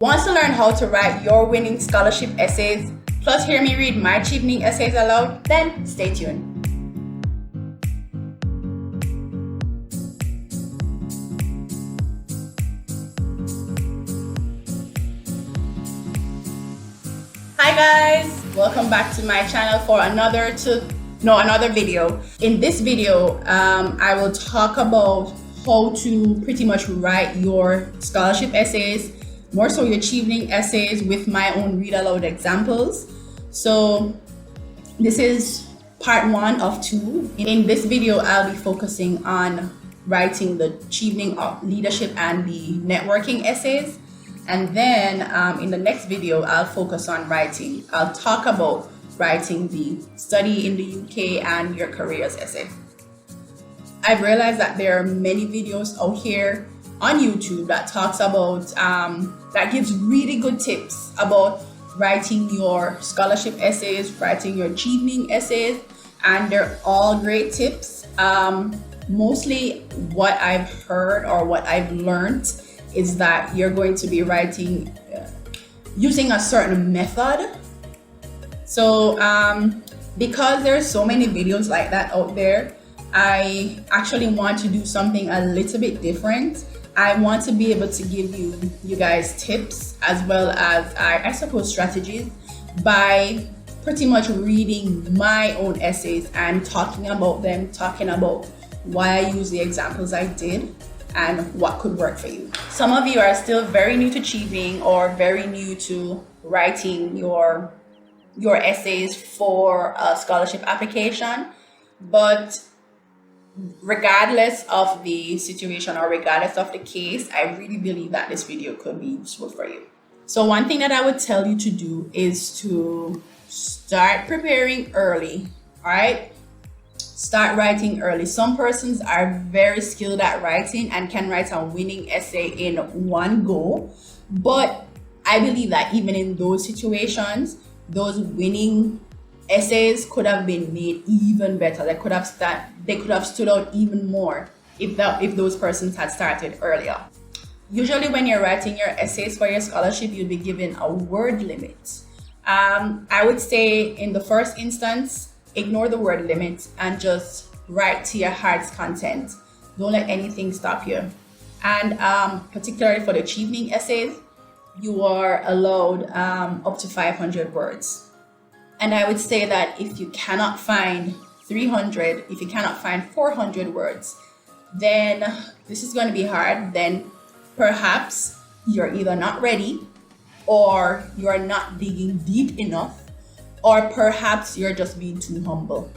Want to learn how to write your winning scholarship essays, plus hear me read my Chevening essays aloud? Then stay tuned. Hi guys, welcome back to my channel for another video. In this video, I will talk about how to pretty much write your scholarship essays, more so your Chevening essays, with my own read aloud examples. So this is part 1 of 2. In this video, I'll be focusing on writing the Chevening leadership and the networking essays. And then in the next video, I'll talk about writing the study in the UK and your careers essay. I've realized that there are many videos out here on YouTube that talks about, that gives really good tips about writing your scholarship essays, writing your Chevening essays, and they're all great tips. Mostly what I've heard or what I've learned is that you're going to be writing using a certain method. So because there's so many videos like that out there, I actually want to do something a little bit different. I want to be able to give you guys tips as well as I suppose strategies by pretty much reading my own essays and talking about them, talking about why I use the examples I did and what could work for you. Some of you are still very new to Chevening or very new to writing your essays for a scholarship application, but regardless of the situation or regardless of the case, I really believe that this video could be useful for you. So one thing that I would tell you to do is to start preparing early. All right, start writing early. Some persons are very skilled at writing and can write a winning essay in one go, but I believe that even in those situations, those winning essays could have been made even better. They could have stood out even more if those persons had started earlier. Usually when you're writing your essays for your scholarship, you'll be given a word limit. I would say in the first instance, ignore the word limit and just write to your heart's content. Don't let anything stop you. And particularly for the Chevening essays, you are allowed up to 500 words. And I would say that if you cannot find 300, if you cannot find 400 words, then this is going to be hard. Then perhaps you're either not ready, or you're not digging deep enough, or perhaps you're just being too humble.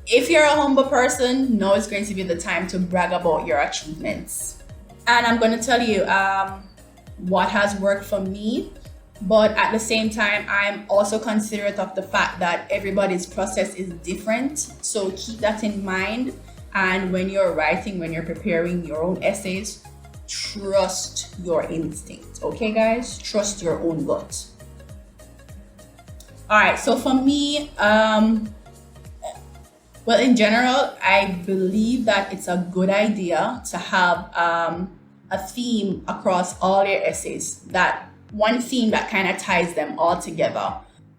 If you're a humble person, now is going to be the time to brag about your achievements. And I'm going to tell you what has worked for me. But at the same time, I'm also considerate of the fact that everybody's process is different. So keep that in mind. And when you're writing, when you're preparing your own essays, trust your instinct. Okay, guys? Trust your own gut. All right. So for me, well, in general, I believe that it's a good idea to have a theme across all your essays, that one theme that kind of ties them all together.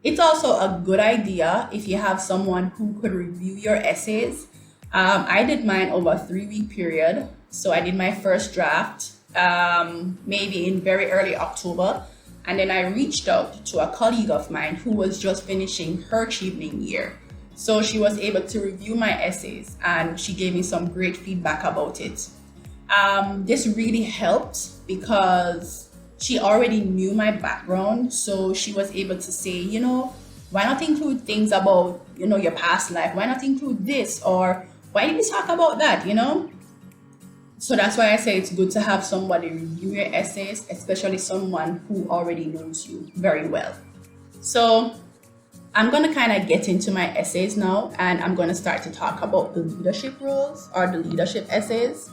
It's also a good idea if you have someone who could review your essays. I did mine over a 3-week period. So I did my first draft maybe in very early October. And then I reached out to a colleague of mine who was just finishing her Chevening year. So she was able to review my essays and she gave me some great feedback about it. This really helped because she already knew my background, so she was able to say, why not include things about, your past life? Why not include this? Or why did you talk about that, So that's why I say it's good to have somebody review your essays, especially someone who already knows you very well. So I'm going to kind of get into my essays now, and I'm going to start to talk about the leadership roles or the leadership essays.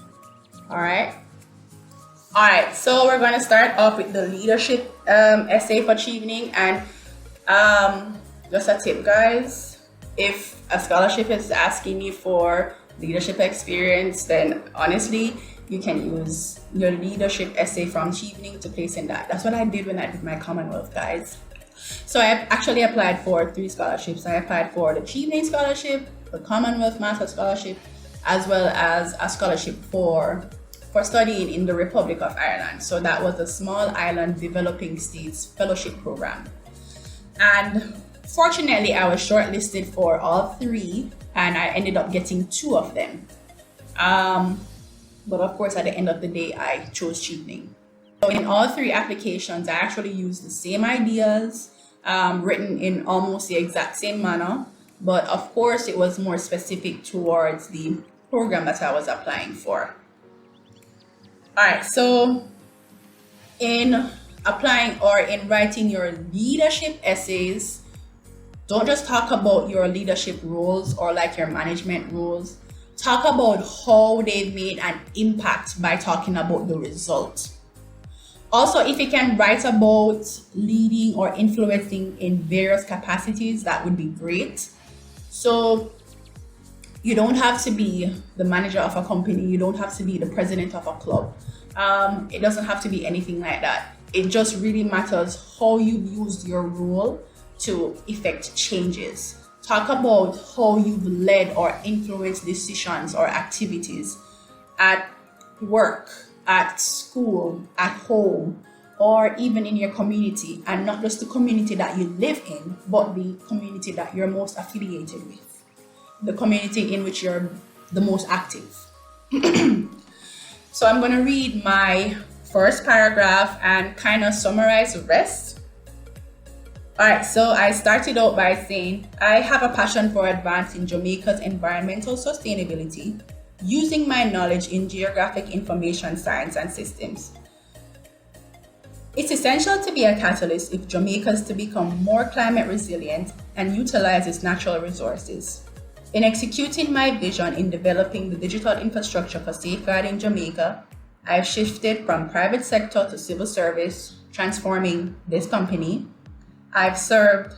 All right, so we're going to start off with the leadership essay for Chevening. And just a tip, guys, if a scholarship is asking me for leadership experience, then honestly, you can use your leadership essay from Chevening to place in that. That's what I did when I did my Commonwealth, guys. So I actually applied for 3 scholarships. I applied for the Chevening Scholarship, the Commonwealth Master Scholarship, as well as a scholarship for studying in the Republic of Ireland. So that was the Small Island Developing States Fellowship Program. And fortunately, I was shortlisted for all 3, and I ended up getting 2 of them. But of course, at the end of the day, I chose Chevening. So in all 3 applications, I actually used the same ideas, written in almost the exact same manner. But of course, it was more specific towards the program that I was applying for. All right, so in applying or in writing your leadership essays, don't just talk about your leadership roles or like your management roles. Talk about how they've made an impact by talking about the result. Also, if you can write about leading or influencing in various capacities, that would be great. So you don't have to be the manager of a company. You don't have to be the president of a club. It doesn't have to be anything like that. It just really matters how you used your role to effect changes. Talk about how you've led or influenced decisions or activities at work, at school, at home, or even in your community, and not just the community that you live in, but the community that you're most affiliated with, the community in which you're the most active. So I'm going to read my first paragraph and kind of summarize the rest. All right, so I started out by saying, I have a passion for advancing Jamaica's environmental sustainability using my knowledge in geographic information science and systems. It's essential to be a catalyst if Jamaica is to become more climate resilient and utilize its natural resources. In executing my vision in developing the digital infrastructure for safeguarding Jamaica, I've shifted from private sector to civil service, transforming this company. I've served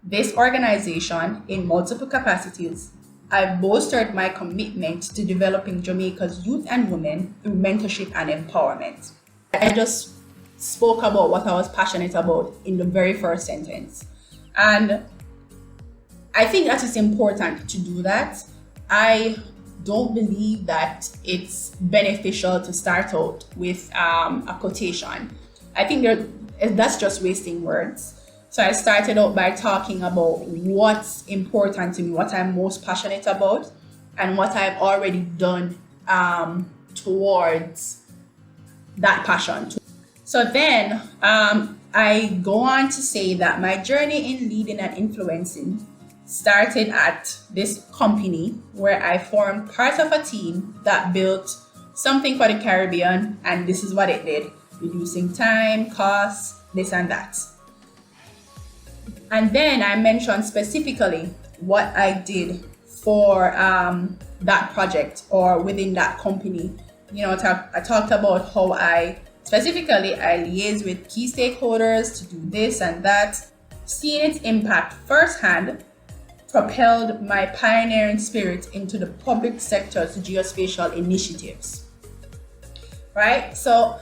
this organization in multiple capacities. I've bolstered my commitment to developing Jamaica's youth and women through mentorship and empowerment. I just spoke about what I was passionate about in the very first sentence. And I think that it's important to do that. I don't believe that it's beneficial to start out with a quotation. I think that's just wasting words. So I started out by talking about what's important to me, what I'm most passionate about, and what I've already done towards that passion. So then I go on to say that my journey in leading and influencing started at this company where I formed part of a team that built something for the Caribbean, and this is what it did: reducing time, costs, this and that. And then I mentioned specifically what I did for that project or within that company. You know, I talked about how I liaise with key stakeholders to do this and that. Seeing its impact firsthand propelled my pioneering spirit into the public sector's geospatial initiatives. Right? So,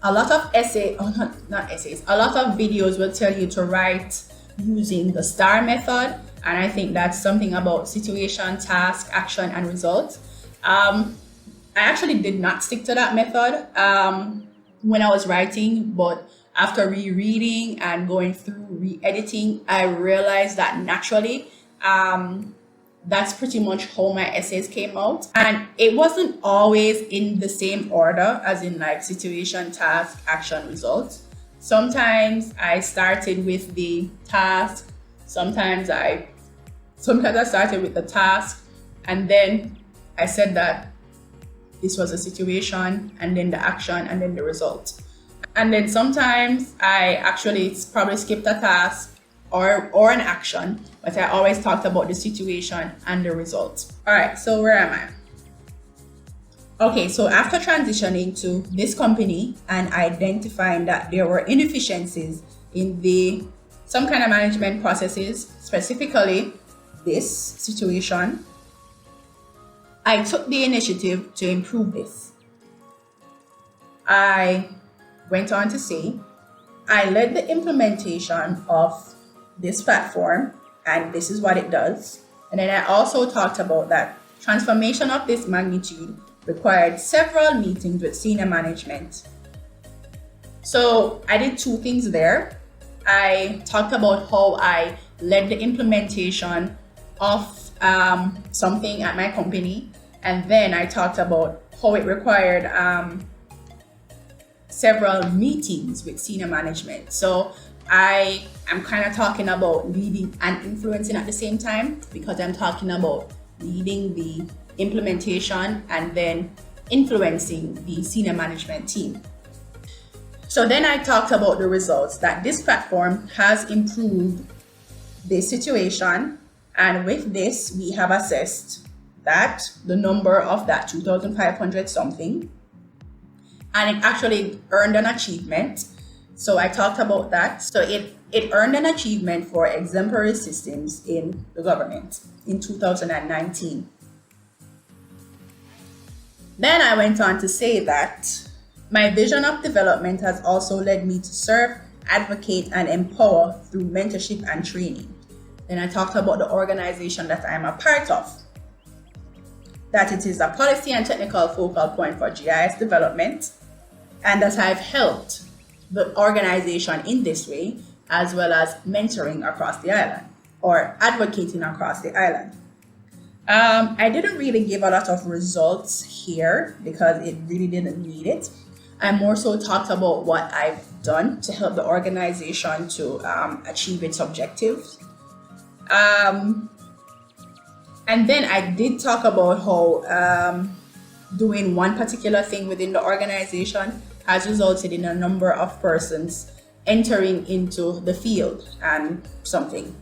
a lot of a lot of videos will tell you to write using the STAR method. And I think that's something about situation, task, action, and result. I actually did not stick to that method when I was writing, but after rereading and going through re-editing, I realized that naturally, that's pretty much how my essays came out. And it wasn't always in the same order, as in like situation, task, action, result. Sometimes I started with the task. Sometimes I started with the task, and then I said that this was a situation, and then the action, and then the result. And then sometimes I actually probably skipped a task or an action, but I always talked about the situation and the result. All right, so where am I? Okay, so after transitioning to this company and identifying that there were inefficiencies in some kind of management processes, specifically this situation, I took the initiative to improve this. I went on to say, I led the implementation of this platform, and this is what it does. And then I also talked about that transformation of this magnitude required several meetings with senior management. So I did two things there. I talked about how I led the implementation of something at my company, and then I talked about how it required several meetings with senior management. So I am kind of talking about leading and influencing at the same time, because I'm talking about leading the implementation and then influencing the senior management team. So then I talked about the results, that this platform has improved the situation, and with this we have assessed that the number of that 2,500 something, and it actually earned an achievement. So I talked about that. So it earned an achievement for exemplary systems in the government in 2019. Then I went on to say that my vision of development has also led me to serve, advocate, and empower through mentorship and training. Then I talked about the organization that I am a part of, that it is a policy and technical focal point for GIS development, and that I've helped the organization in this way, as well as mentoring across the island or advocating across the island. I didn't really give a lot of results here because it really didn't need it. I more so talked about what I've done to help the organization to achieve its objectives. And then I did talk about how doing one particular thing within the organization has resulted in a number of persons entering into the field and something.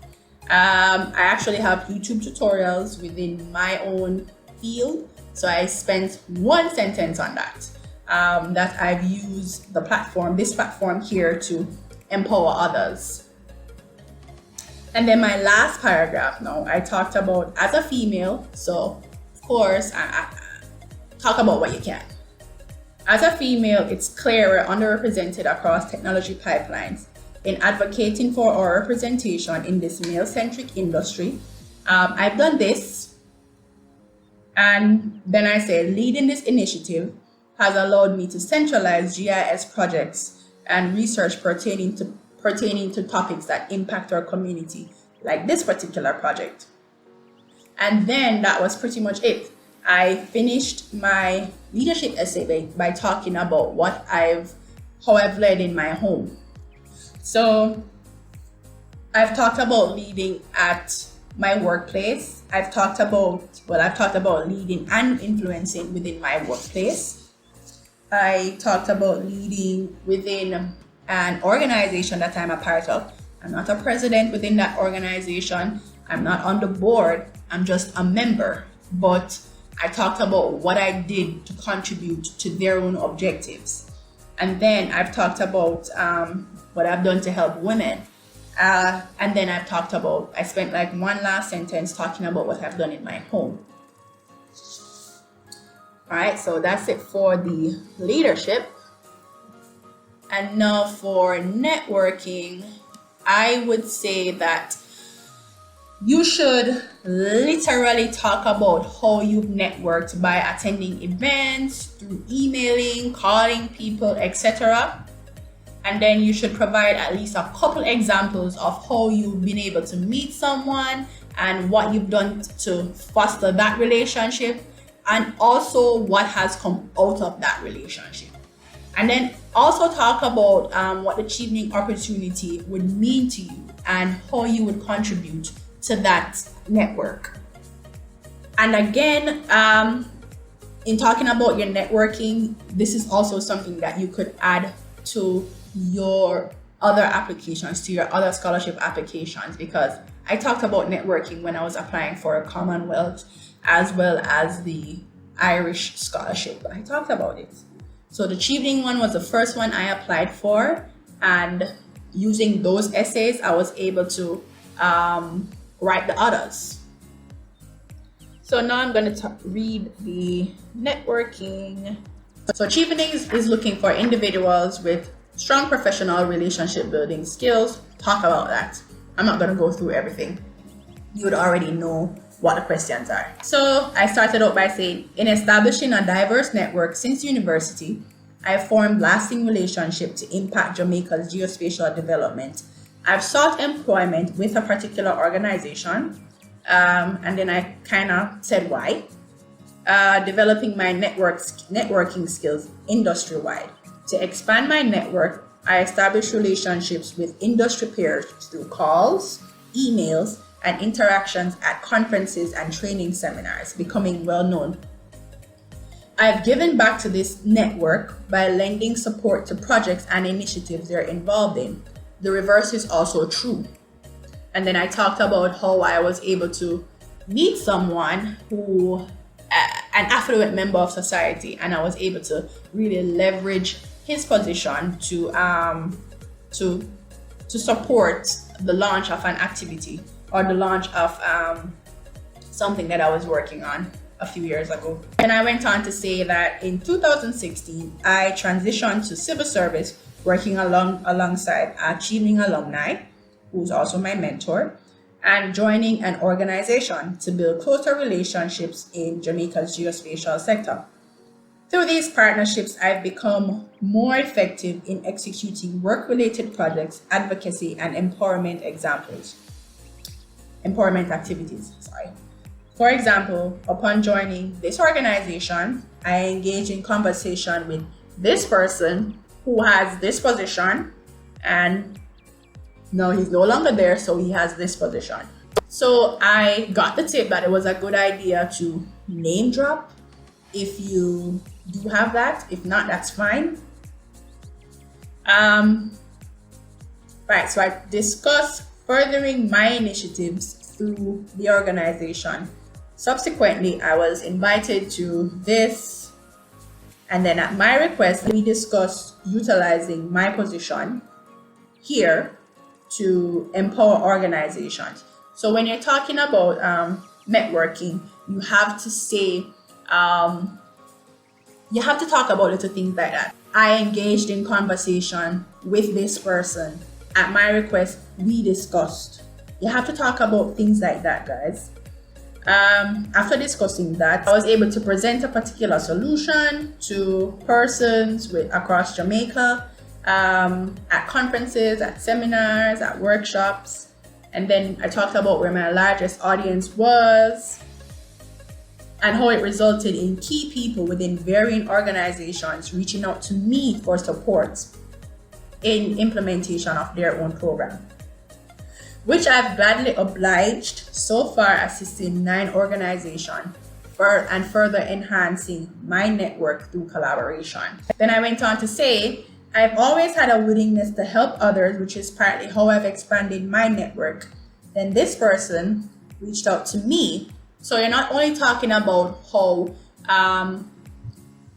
I actually have YouTube tutorials within my own field. So I spent one sentence on that, that I've used this platform here to empower others. And then my last paragraph now, I talked about as a female. So of course, I talk about what you can. As a female, it's clear we're underrepresented across technology pipelines. In advocating for our representation in this male-centric industry, I've done this, and then I say leading this initiative has allowed me to centralize GIS projects and research pertaining to topics that impact our community, like this particular project. And then that was pretty much it. I finished my leadership essay by talking about how I've led in my home. So I've talked about leading at my workplace. I've talked about leading and influencing within my workplace. I talked about leading within an organization that I'm a part of. I'm not a president within that organization. I'm not on the board. I'm just a member. But I talked about what I did to contribute to their own objectives. And then I've talked about what I've done to help women. And then I spent like one last sentence talking about what I've done in my home. All right, so that's it for the leadership. And now for networking, I would say that you should literally talk about how you've networked by attending events, through emailing, calling people, etc. And then you should provide at least a couple examples of how you've been able to meet someone and what you've done to foster that relationship, and also what has come out of that relationship. And then also talk about what the Chevening opportunity would mean to you and how you would contribute to that network. And again, in talking about your networking, this is also something that you could add to your other applications, to your other scholarship applications, because I talked about networking when I was applying for a Commonwealth as well as the Irish scholarship. I talked about it. So the Chevening one was the first one I applied for, and using those essays, I was able to write the others. So now I'm going to read the networking. So Chevening is looking for individuals with strong professional relationship building skills. Talk about that. I'm not going to go through everything. You would already know what the questions are. So I started out by saying, in establishing a diverse network since university, I formed lasting relationships to impact Jamaica's geospatial development. I've sought employment with a particular organization, and then I kind of said why. Developing my networking skills industry-wide. To expand my network, I established relationships with industry peers through calls, emails, and interactions at conferences and training seminars, becoming well known. I've given back to this network by lending support to projects and initiatives they're involved in. The reverse is also true. And then I talked about how I was able to meet someone who, an affluent member of society, and I was able to really leverage his position to support the launch of an activity or the launch of something that I was working on a few years ago. And I went on to say that in 2016, I transitioned to civil service, working alongside a Chevening alumni, who's also my mentor, and joining an organization to build closer relationships in Jamaica's geospatial sector. Through these partnerships, I've become more effective in executing work-related projects, advocacy, and empowerment activities. For example, upon joining this organization, I engage in conversation with this person who has this position, and now he's no longer there, so he has this position. So I got the tip that it was a good idea to name drop if you do have that. If not, that's fine. Right, so I discussed furthering my initiatives through the organization. Subsequently, I was invited to this, and then at my request, we discussed utilizing my position here to empower organizations. So when you're talking about networking, you have to say, you have to talk about little things like that. I engaged in conversation with this person. At my request, we discussed. You have to talk about things like that, guys. After discussing that, I was able to present a particular solution to persons across Jamaica, at conferences, at seminars, at workshops. And then I talked about where my largest audience was and how it resulted in key people within varying organizations reaching out to me for support in implementation of their own program, which I've gladly obliged, so far assisting 9 organizations and further enhancing my network through collaboration. Then I went on to say, I've always had a willingness to help others, which is partly how I've expanded my network. Then this person reached out to me. So you're not only talking about how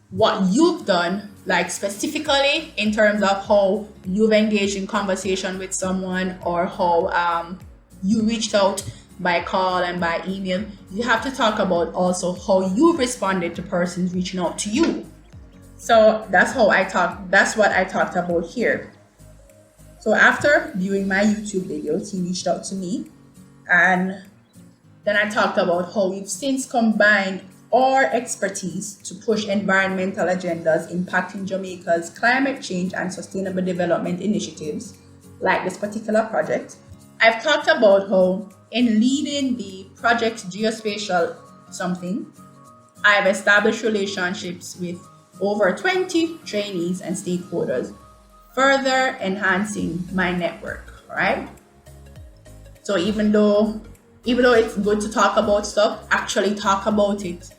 what you've done, like specifically in terms of how you've engaged in conversation with someone, or how you reached out by call and by email. You have to talk about also how you've responded to persons reaching out to you. So that's what I talked about here. So after viewing my YouTube videos, he reached out to me, and then I talked about how we've since combined our expertise to push environmental agendas impacting Jamaica's climate change and sustainable development initiatives, like this particular project. I've talked about how in leading the project Geospatial something, I've established relationships with over 20 trainees and stakeholders, further enhancing my network, right? So even though it's good to talk about stuff, actually talk about it.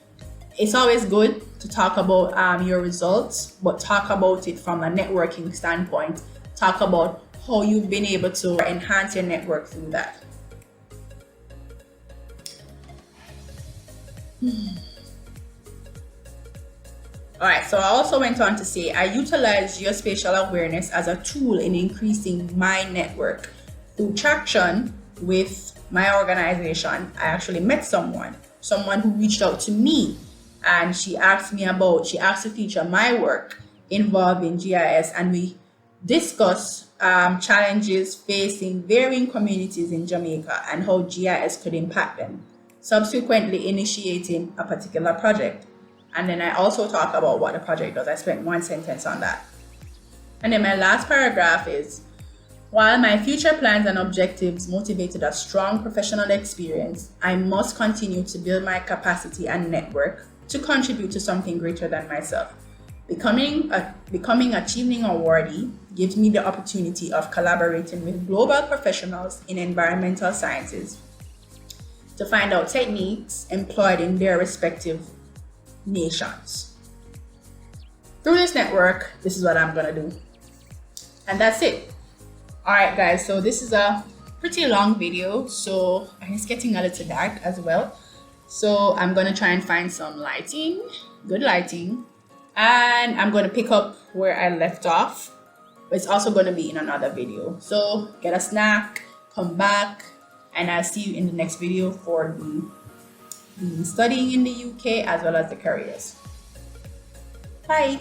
It's always good to talk about your results, but talk about it from a networking standpoint. Talk about how you've been able to enhance your network through that. All right, so I also went on to say, I utilize geospatial awareness as a tool in increasing my network. Through traction with my organization, I actually met someone someone who reached out to me, and she asked to feature my work involving GIS, and we discuss challenges facing varying communities in Jamaica and how GIS could impact them, subsequently initiating a particular project. And then I also talk about what the project does. I spent one sentence on that. And then my last paragraph is, while my future plans and objectives motivated a strong professional experience, I must continue to build my capacity and network to contribute to something greater than myself. Becoming a Chevening awardee gives me the opportunity of collaborating with global professionals in environmental sciences to find out techniques employed in their respective nations. Through this network, this is what I'm gonna do. And that's it. Alright guys, so this is a pretty long video, so it's getting a little dark as well. So I'm gonna try and find some lighting, good lighting, and I'm gonna pick up where I left off. But it's also gonna be in another video. So get a snack, come back, and I'll see you in the next video for the studying in the UK as well as the careers. Bye.